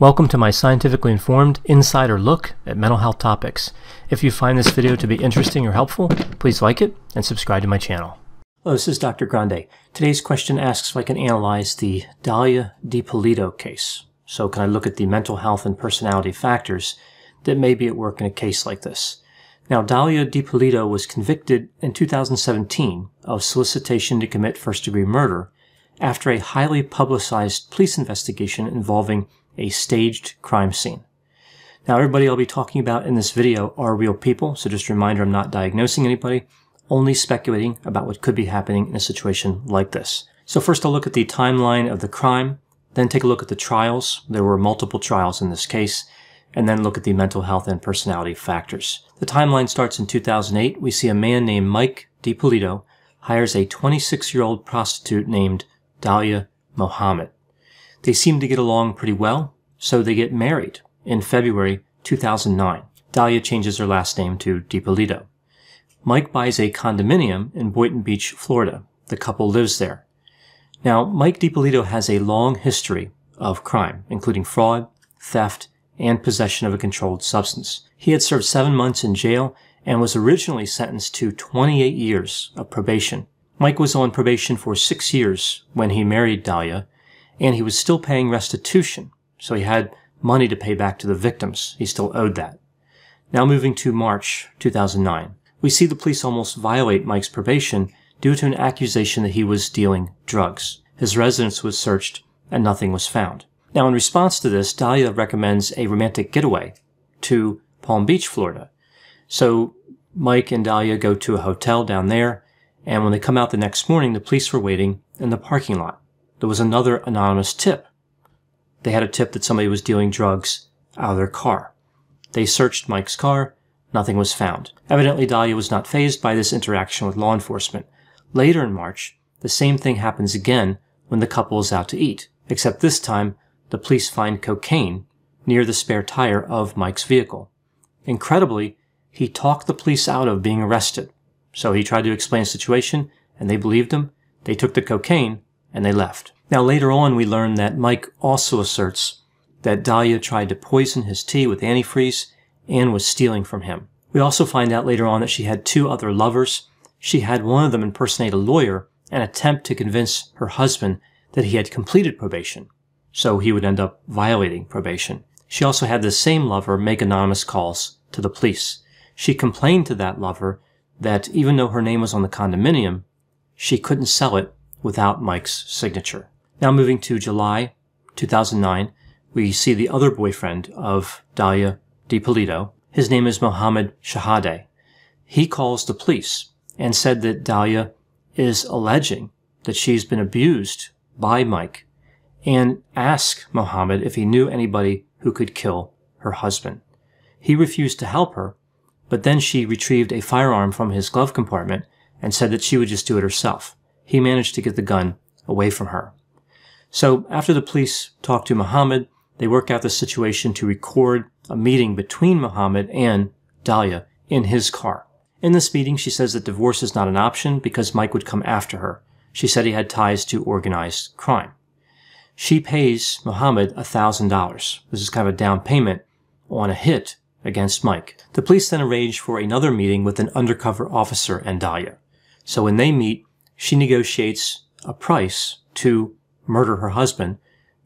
Welcome to my scientifically informed insider look at mental health topics. If you find this video to be interesting or helpful, please like it and subscribe to my channel. Hello, this is Dr. Grande. Today's question asks if I can analyze the Dalia Dippolito case. So can I look at the mental health and personality factors that may be at work in a case like this? Now, Dalia Dippolito was convicted in 2017 of solicitation to commit first-degree murder after a highly publicized police investigation involving a staged crime scene. Now, everybody I'll be talking about in this video are real people, so just a reminder, I'm not diagnosing anybody, only speculating about what could be happening in a situation like this. So first I'll look at the timeline of the crime, then take a look at the trials. There were multiple trials in this case, and then look at the mental health and personality factors. The timeline starts in 2008. We see a man named Mike Dippolito hires a 26-year-old prostitute named Dalia Mohammed. They seem to get along pretty well, so they get married in February 2009. Dalia changes her last name to Dippolito. Mike buys a condominium in Boynton Beach, Florida. The couple lives there. Now, Mike Dippolito has a long history of crime, including fraud, theft, and possession of a controlled substance. He had served 7 months in jail and was originally sentenced to 28 years of probation. Mike was on probation for 6 years when he married Dalia, and he was still paying restitution, so he had money to pay back to the victims. He still owed that. Now moving to March 2009, we see the police almost violate Mike's probation due to an accusation that he was dealing drugs. His residence was searched and nothing was found. Now in response to this, Dalia recommends a romantic getaway to Palm Beach, Florida. So Mike and Dalia go to a hotel down there, and when they come out the next morning, the police were waiting in the parking lot. There was another anonymous tip. They had a tip that somebody was dealing drugs out of their car. They searched Mike's car. Nothing was found. Evidently, Dalia was not fazed by this interaction with law enforcement. Later in March, the same thing happens again when the couple is out to eat, except this time, the police find cocaine near the spare tire of Mike's vehicle. Incredibly, he talked the police out of being arrested. So he tried to explain the situation, and they believed him. They took the cocaine, and they left. Now later on, we learn that Mike also asserts that Dalia tried to poison his tea with antifreeze and was stealing from him. We also find out later on that she had 2 other lovers. She had one of them impersonate a lawyer and attempt to convince her husband that he had completed probation, so he would end up violating probation. She also had the same lover make anonymous calls to the police. She complained to that lover that even though her name was on the condominium, she couldn't sell it without Mike's signature. Now moving to July 2009, we see the other boyfriend of Dalia Dippolito. His name is Mohammed Shahade. He calls the police and said that Dalia is alleging that she's been abused by Mike and asked Mohammed if he knew anybody who could kill her husband. He refused to help her, but then she retrieved a firearm from his glove compartment and said that she would just do it herself. He managed to get the gun away from her. So after the police talk to Mohammed, they work out the situation to record a meeting between Mohammed and Dalia in his car. In this meeting, she says that divorce is not an option because Mike would come after her. She said he had ties to organized crime. She pays Mohammed $1,000. This is kind of a down payment on a hit against Mike. The police then arrange for another meeting with an undercover officer and Dalia. So when they meet, she negotiates a price to murder her husband,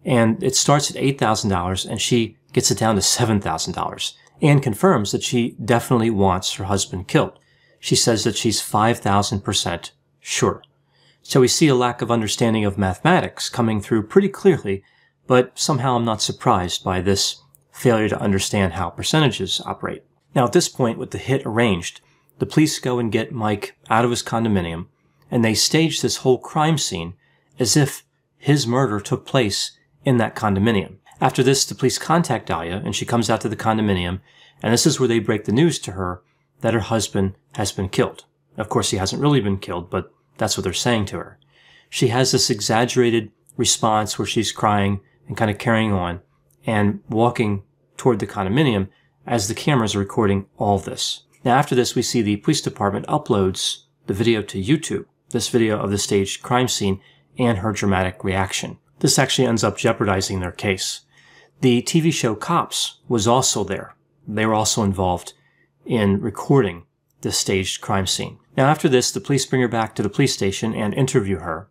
and it starts at $8,000, and she gets it down to $7,000, and confirms that she definitely wants her husband killed. She says that she's 5,000% sure. So we see a lack of understanding of mathematics coming through pretty clearly, but somehow I'm not surprised by this failure to understand how percentages operate. Now at this point, with the hit arranged, the police go and get Mike out of his condominium, and they stage this whole crime scene as if his murder took place in that condominium. After this, the police contact Dalia, and she comes out to the condominium, and this is where they break the news to her that her husband has been killed. Of course, he hasn't really been killed, but that's what they're saying to her. She has this exaggerated response where she's crying and kind of carrying on and walking toward the condominium as the cameras are recording all of this. Now, after this, we see the police department uploads the video to YouTube, this video of the staged crime scene and her dramatic reaction. This actually ends up jeopardizing their case. The TV show Cops was also there. They were also involved in recording this staged crime scene. Now after this, the police bring her back to the police station and interview her,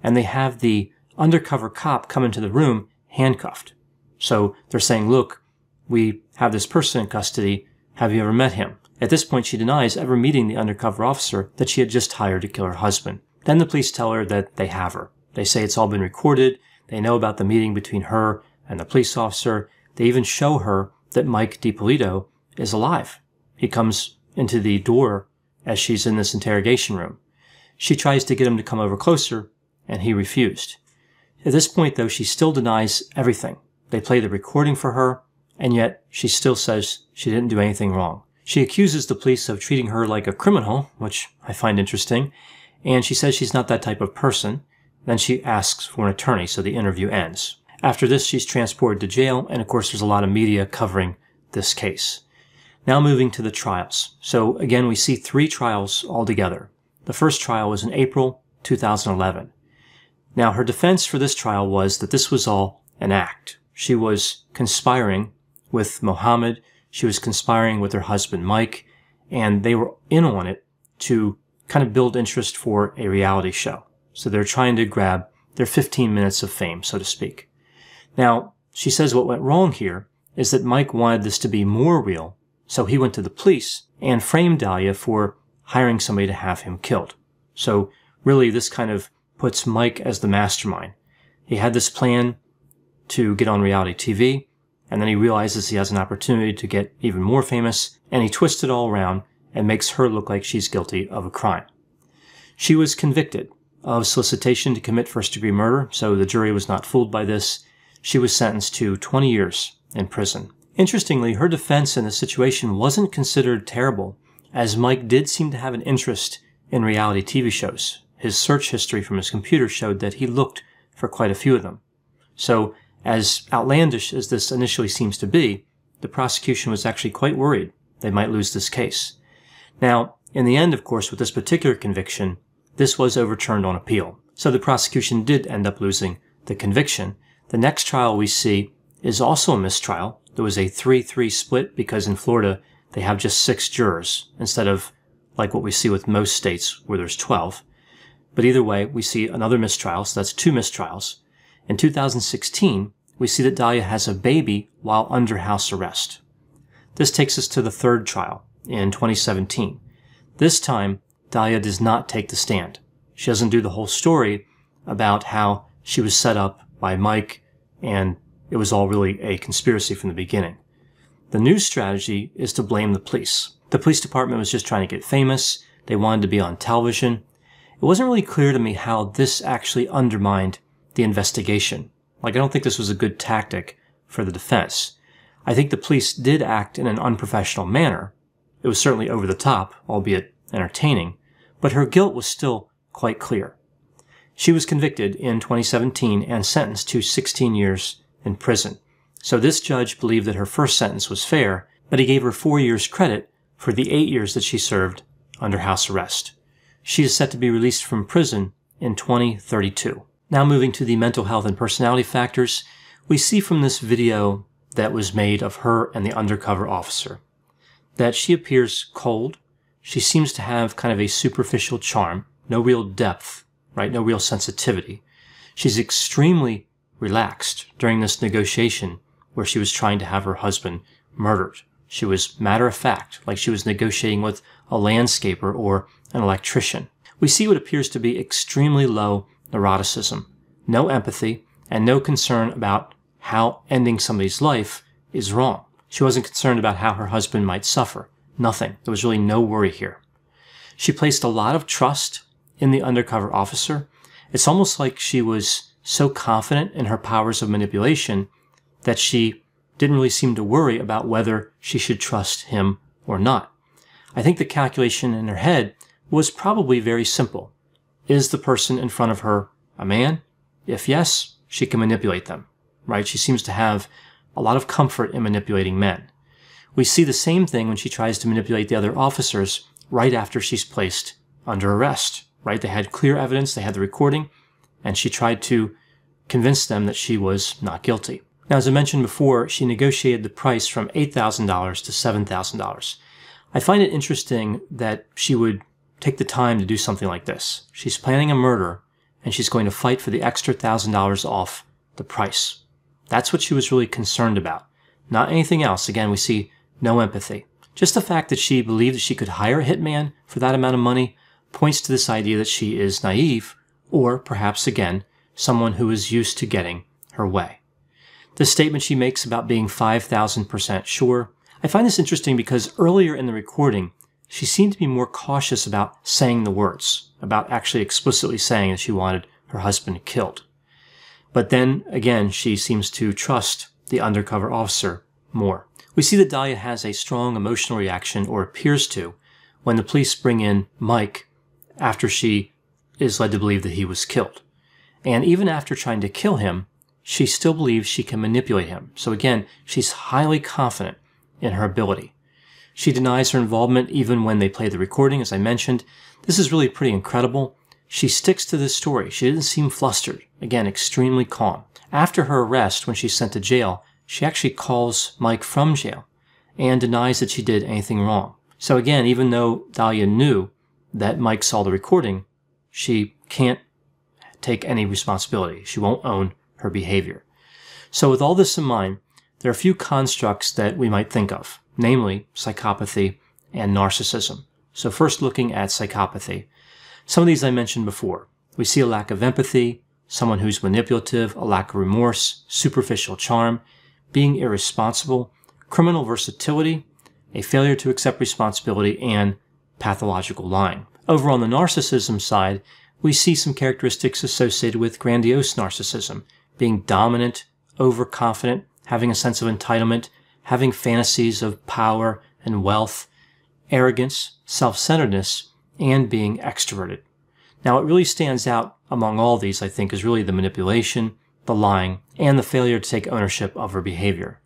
and they have the undercover cop come into the room handcuffed. So they're saying, look, we have this person in custody. Have you ever met him? At this point, she denies ever meeting the undercover officer that she had just hired to kill her husband. Then the police tell her that they have her. They say it's all been recorded. They know about the meeting between her and the police officer. They even show her that Mike Dippolito is alive. He comes into the door as she's in this interrogation room. She tries to get him to come over closer, and he refused. At this point, though, she still denies everything. They play the recording for her, and yet she still says she didn't do anything wrong. She accuses the police of treating her like a criminal, which I find interesting, and she says she's not that type of person. Then she asks for an attorney, so the interview ends. After this, she's transported to jail, and of course there's a lot of media covering this case. Now moving to the trials. So again, we see 3 trials altogether. The first trial was in April 2011. Now her defense for this trial was that this was all an act. She was conspiring with Mohammed, she was conspiring with her husband Mike, and they were in on it to kind of build interest for a reality show. So they're trying to grab their 15 minutes of fame, so to speak. Now, she says what went wrong here is that Mike wanted this to be more real, so he went to the police and framed Dalia for hiring somebody to have him killed. So really this kind of puts Mike as the mastermind. He had this plan to get on reality TV, and then he realizes he has an opportunity to get even more famous, and he twists it all around and makes her look like she's guilty of a crime. She was convicted of solicitation to commit first-degree murder, so the jury was not fooled by this. She was sentenced to 20 years in prison. Interestingly, her defense in this situation wasn't considered terrible, as Mike did seem to have an interest in reality TV shows. His search history from his computer showed that he looked for quite a few of them. So, as outlandish as this initially seems to be, the prosecution was actually quite worried they might lose this case. Now, in the end, of course, with this particular conviction, this was overturned on appeal. So the prosecution did end up losing the conviction. The next trial we see is also a mistrial. There was a 3-3 split because in Florida they have just 6 jurors instead of like what we see with most states where there's 12. But either way, we see another mistrial, so that's 2 mistrials. In 2016, we see that Dalia has a baby while under house arrest. This takes us to the 3rd trial in 2017. This time, Dalia does not take the stand. She doesn't do the whole story about how she was set up by Mike and it was all really a conspiracy from the beginning. The new strategy is to blame the police. The police department was just trying to get famous. They wanted to be on television. It wasn't really clear to me how this actually undermined the investigation. I don't think this was a good tactic for the defense. I think the police did act in an unprofessional manner. It was certainly over the top, albeit entertaining, but her guilt was still quite clear. She was convicted in 2017 and sentenced to 16 years in prison. So this judge believed that her first sentence was fair, but he gave her 4 years credit for the 8 years that she served under house arrest. She is set to be released from prison in 2032. Now moving to the mental health and personality factors, we see from this video that was made of her and the undercover officer that she appears cold. She seems to have kind of a superficial charm, no real depth, right? No real sensitivity. She's extremely relaxed during this negotiation where she was trying to have her husband murdered. She was matter of fact, like she was negotiating with a landscaper or an electrician. We see what appears to be extremely low neuroticism, no empathy, and no concern about how ending somebody's life is wrong. She wasn't concerned about how her husband might suffer. Nothing. There was really no worry here. She placed a lot of trust in the undercover officer. It's almost like she was so confident in her powers of manipulation that she didn't really seem to worry about whether she should trust him or not. I think the calculation in her head was probably very simple. Is the person in front of her a man? If yes, she can manipulate them, right? She seems to have a lot of comfort in manipulating men. We see the same thing when she tries to manipulate the other officers right after she's placed under arrest, right? They had clear evidence, they had the recording, and she tried to convince them that she was not guilty. Now, as I mentioned before, she negotiated the price from $8,000 to $7,000. I find it interesting that she would take the time to do something like this. She's planning a murder, and she's going to fight for the extra $1,000 off the price. That's what she was really concerned about. Not anything else. Again, we see no empathy. Just the fact that she believed that she could hire a hitman for that amount of money points to this idea that she is naive, or perhaps, again, someone who is used to getting her way. The statement she makes about being 5,000% sure, I find this interesting because earlier in the recording, she seemed to be more cautious about saying the words, about actually explicitly saying that she wanted her husband killed. But then, again, she seems to trust the undercover officer more. We see that Dalia has a strong emotional reaction, or appears to, when the police bring in Mike after she is led to believe that he was killed. And even after trying to kill him, she still believes she can manipulate him. So again, she's highly confident in her ability. She denies her involvement even when they play the recording, as I mentioned. This is really pretty incredible. She sticks to this story. She didn't seem flustered. Again, extremely calm. After her arrest, when she's sent to jail, she actually calls Mike from jail and denies that she did anything wrong. So again, even though Dalia knew that Mike saw the recording, she can't take any responsibility. She won't own her behavior. So with all this in mind, there are a few constructs that we might think of, namely psychopathy and narcissism. So first, looking at psychopathy. Some of these I mentioned before. We see a lack of empathy, someone who's manipulative, a lack of remorse, superficial charm, being irresponsible, criminal versatility, a failure to accept responsibility, and pathological lying. Over on the narcissism side, we see some characteristics associated with grandiose narcissism, being dominant, overconfident, having a sense of entitlement, having fantasies of power and wealth, arrogance, self-centeredness, and being extroverted. Now, what really stands out among all these, I think, is really the manipulation, the lying, and the failure to take ownership of her behavior.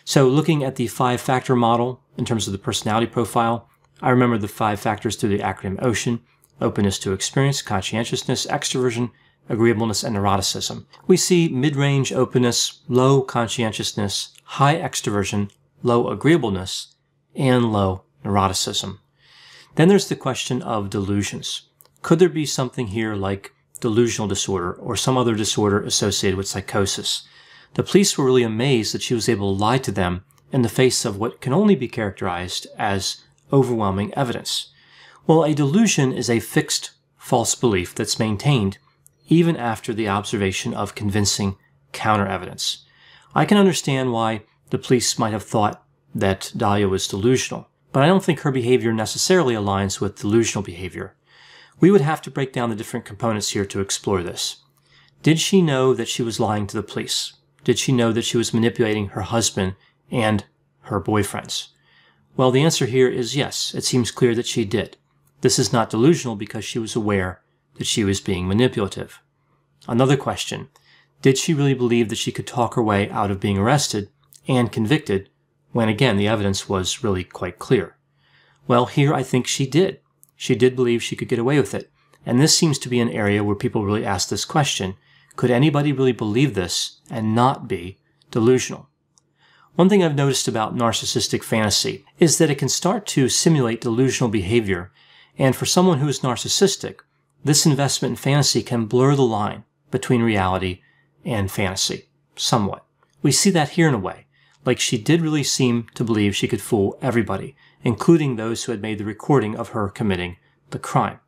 So looking at the 5-factor model in terms of the personality profile, I remember the 5 factors through the acronym OCEAN: openness to experience, conscientiousness, extroversion, agreeableness, and neuroticism. We see mid-range openness, low conscientiousness, high extroversion, low agreeableness, and low neuroticism. Then there's the question of delusions. Could there be something here like delusional disorder or some other disorder associated with psychosis? The police were really amazed that she was able to lie to them in the face of what can only be characterized as overwhelming evidence. Well, a delusion is a fixed false belief that's maintained even after the observation of convincing counter-evidence. I can understand why the police might have thought that Dalia was delusional, but I don't think her behavior necessarily aligns with delusional behavior. We would have to break down the different components here to explore this. Did she know that she was lying to the police? Did she know that she was manipulating her husband and her boyfriends? Well, the answer here is yes. It seems clear that she did. This is not delusional because she was aware that she was being manipulative. Another question, did she really believe that she could talk her way out of being arrested and convicted when, again, the evidence was really quite clear? Well, here I think she did. She did believe she could get away with it. And this seems to be an area where people really ask this question. Could anybody really believe this and not be delusional? One thing I've noticed about narcissistic fantasy is that it can start to simulate delusional behavior. And for someone who is narcissistic, this investment in fantasy can blur the line between reality and fantasy, somewhat. We see that here in a way, like she did really seem to believe she could fool everybody, including those who had made the recording of her committing the crime.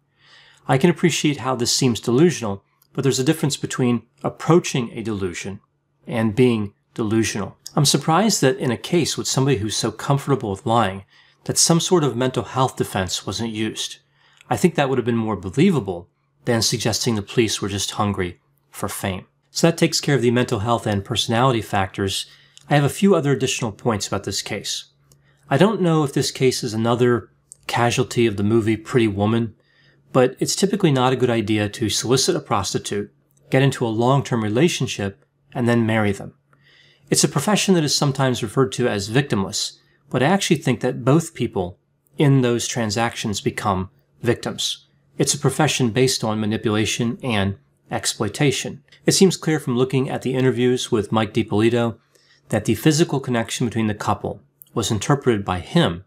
I can appreciate how this seems delusional, but there's a difference between approaching a delusion and being delusional. I'm surprised that in a case with somebody who's so comfortable with lying, that some sort of mental health defense wasn't used. I think that would have been more believable than suggesting the police were just hungry for fame. So that takes care of the mental health and personality factors. I have a few other additional points about this case. I don't know if this case is another casualty of the movie Pretty Woman, but it's typically not a good idea to solicit a prostitute, get into a long-term relationship, and then marry them. It's a profession that is sometimes referred to as victimless, but I actually think that both people in those transactions become victims. It's a profession based on manipulation and exploitation. It seems clear from looking at the interviews with Mike Dippolito that the physical connection between the couple was interpreted by him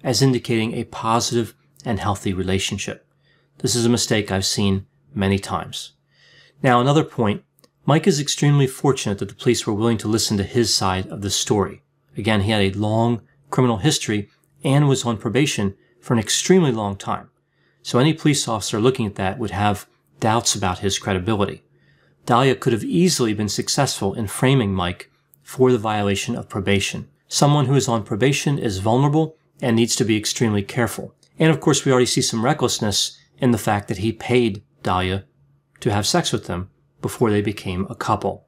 as indicating a positive and healthy relationship. This is a mistake I've seen many times. Now, another point, Mike is extremely fortunate that the police were willing to listen to his side of the story. Again, he had a long criminal history and was on probation for an extremely long time. So any police officer looking at that would have doubts about his credibility. Dalia could have easily been successful in framing Mike for the violation of probation. Someone who is on probation is vulnerable and needs to be extremely careful. And of course, we already see some recklessness in the fact that he paid Dalia to have sex with them before they became a couple.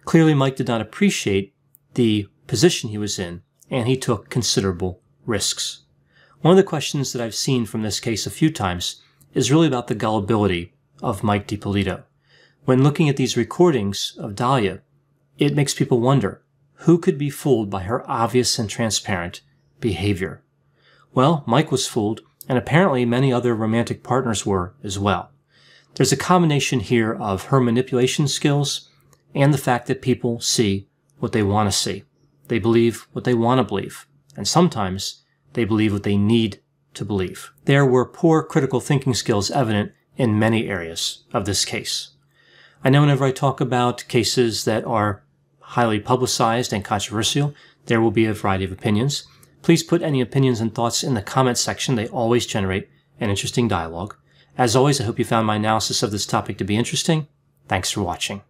Clearly, Mike did not appreciate the position he was in, and he took considerable risks. One of the questions that I've seen from this case a few times is really about the gullibility of Mike Dippolito. When looking at these recordings of Dalia, it makes people wonder, who could be fooled by her obvious and transparent behavior? Well, Mike was fooled, and apparently many other romantic partners were as well. There's a combination here of her manipulation skills and the fact that people see what they want to see. They believe what they want to believe, and sometimes they believe what they need to believe. There were poor critical thinking skills evident in many areas of this case. I know whenever I talk about cases that are highly publicized and controversial, there will be a variety of opinions. Please put any opinions and thoughts in the comments section. They always generate an interesting dialogue. As always, I hope you found my analysis of this topic to be interesting. Thanks for watching.